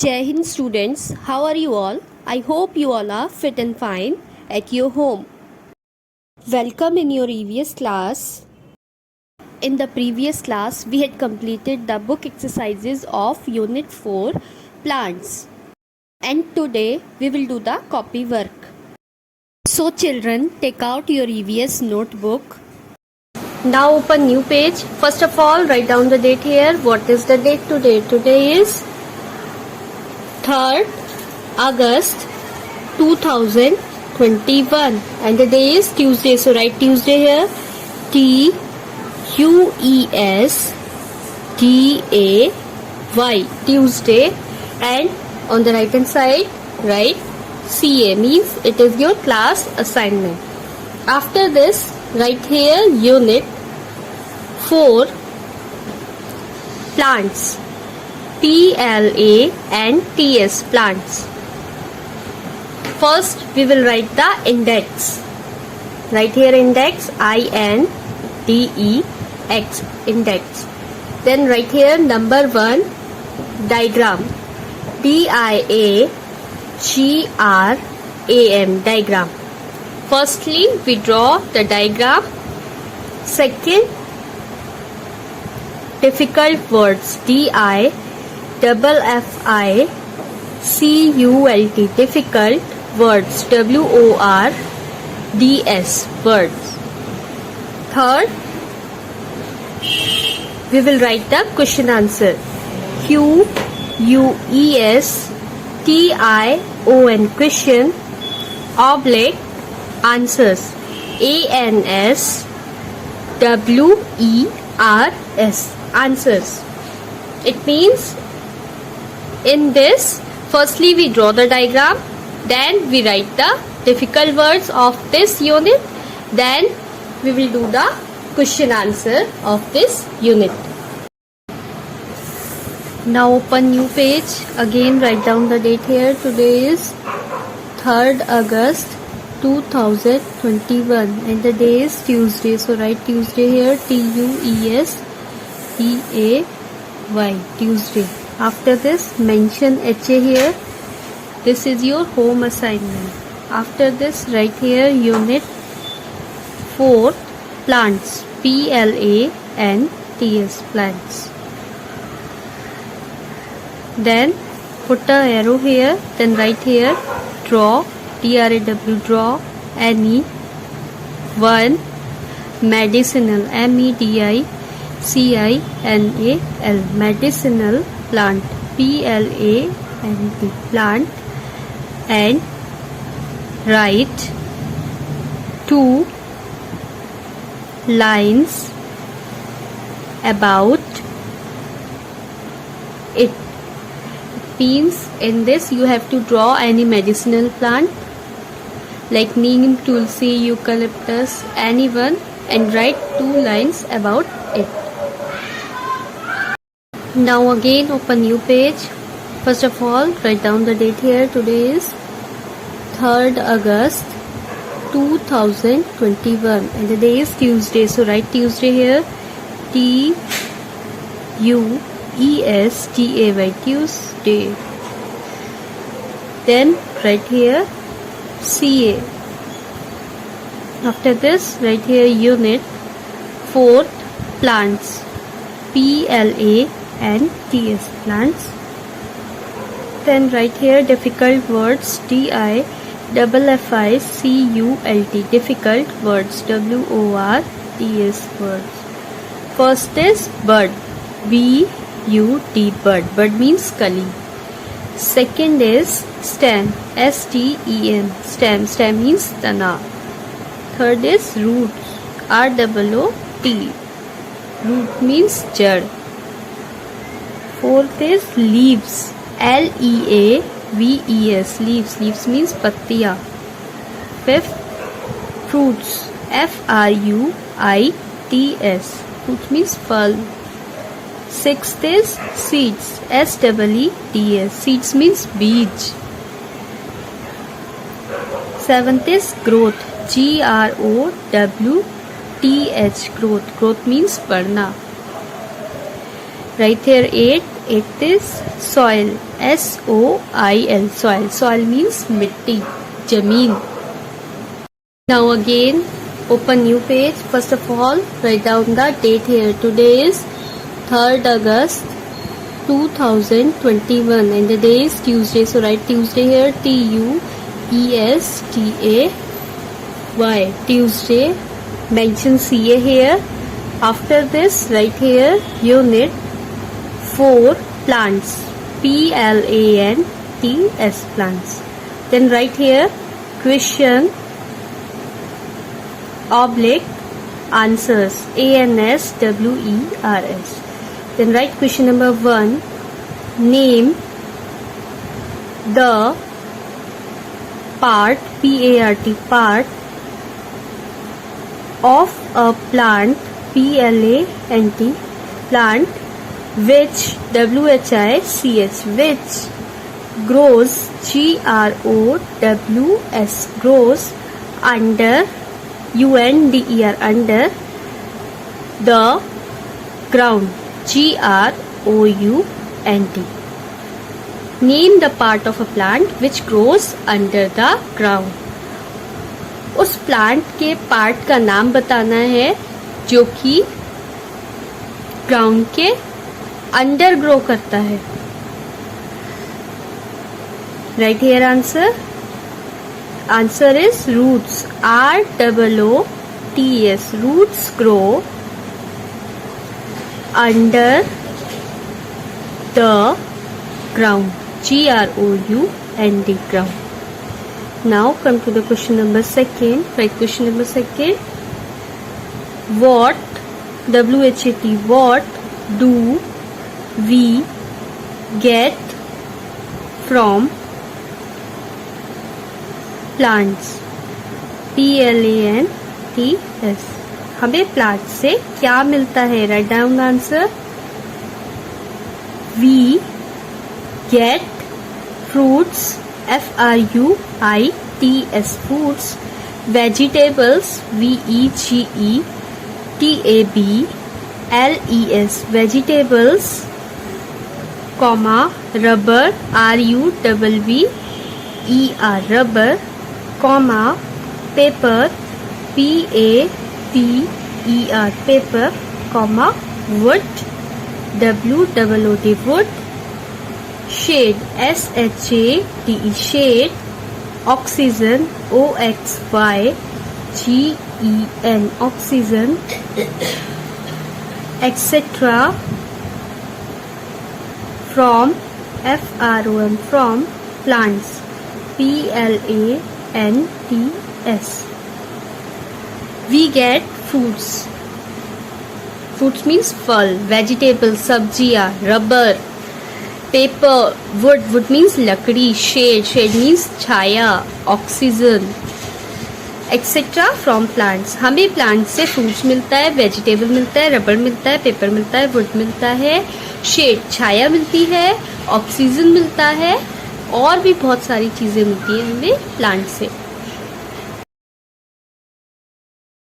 Jai Hind students, how are you all? I hope you all are fit and fine at your home. Welcome in your previous class. In the previous class, we had completed the book exercises of Unit 4 Plants. And today we will do the copy work. So children, take out your EVS notebook. Now open new page. First of all, write down the date here. What is the date today? Today is 3rd August 2021 and the day is Tuesday. So write Tuesday here. Tuesday. Tuesday. And on the right hand side write CA, means it is your class assignment. After this write here Unit 4 Plants. PLANTS, plants. First we will write the index. Write here index, INDEX, index. Then write here number 1, diagram, DIAGRAM, diagram. Firstly we draw the diagram. Second, difficult words, DIFFICULT, difficult words, WORDS, words. Third, we will write the question answer, QUESTION, question, oblique, answers, ANSWERS, answers. It means in this, firstly we draw the diagram, then we write the difficult words of this unit, then we will do the question answer of this unit. Now open new page. Again write down the date here. Today is 3rd August 2021 and the day is Tuesday. So write Tuesday here, TUESDAY, Tuesday. After this mention HA here. This is your home assignment. After this write here Unit 4 Plants, PLANTS, plants. Then put a arrow here. Then write here draw, DRAW, draw any one medicinal, MEDICINAL, medicinal plant, PLANT, plant, and write 2 lines about it. Means in this you have to draw any medicinal plant like neem, tulsi, eucalyptus, anyone, and write 2 lines about it. Now again open new page. First of all write down the date here. Today is 3rd August 2021 and the day is Tuesday. So write Tuesday here, TUESDAY, Tuesday. Then write here CA. After this write here Unit 4 Plants, PLANTS, plants. Then write here difficult words, DIFFICULT, difficult words, WORDS, words. First is bud, BUD, bud means kali. Second is stem, STEM, stem means tana. Third is roots, ROOT, root means jad. Fourth is leaves, LEAVES, leaves means pattiya. Fifth, fruits, FRUITS, fruit means phal. Sixth is seeds, SEEDS, seeds means beej. Seventh is growth, GROWTH, growth means बढ़ना. Write here 8 It is soil. SOIL. Soil. Soil means मिट्टी, जमीन. Now again, open new page. First of all, write down the date here. Today is 3rd August 2021 and the day is Tuesday. So write Tuesday here. TUESDAY. Tuesday. Mention CA here. After this, write here Unit 4 plants. PLANTS plants. Then write here question oblique answers. ANSWERS. Then write question number 1. Name the part PART part of a plant PLANT plant which WHICH which grows GROWS grows under UNDER under the ground GROUND. Name the part of a plant which grows under the ground. उस plant के part का नाम बताना है जो कि ground के under grow करता है. Write here answer. Answer is roots. ROOTS. Roots grow under the ground GROUND ground. Now come to the question number 2. Write question number 2. What what do we get from plants? PLANTS. हमें plant से क्या मिलता है? Write down answer. We get fruits. FRUITS fruits. Vegetables. VEGETABLES vegetables. Comma rubber. RUBBER rubber. Comma paper. PAPER paper, comma wood. WOOD wood. Shade. SHADE shade. Oxygen. OXYGEN oxygen. Etc. From FROM from plants. PLANTS. We get fruits. Fruits means फल. Vegetables सब्जियां. Rubber. Paper. Wood. Wood means लकड़ी. Shade. Shade means Chhaya. Oxygen. etc. from plants. हमें plant से fruits मिलता है, vegetable मिलता है, rubber मिलता है, पेपर मिलता है, वुड मिलता है, शेड छाया मिलती है, ऑक्सीजन मिलता है और भी बहुत सारी चीजें मिलती है हमें प्लांट से.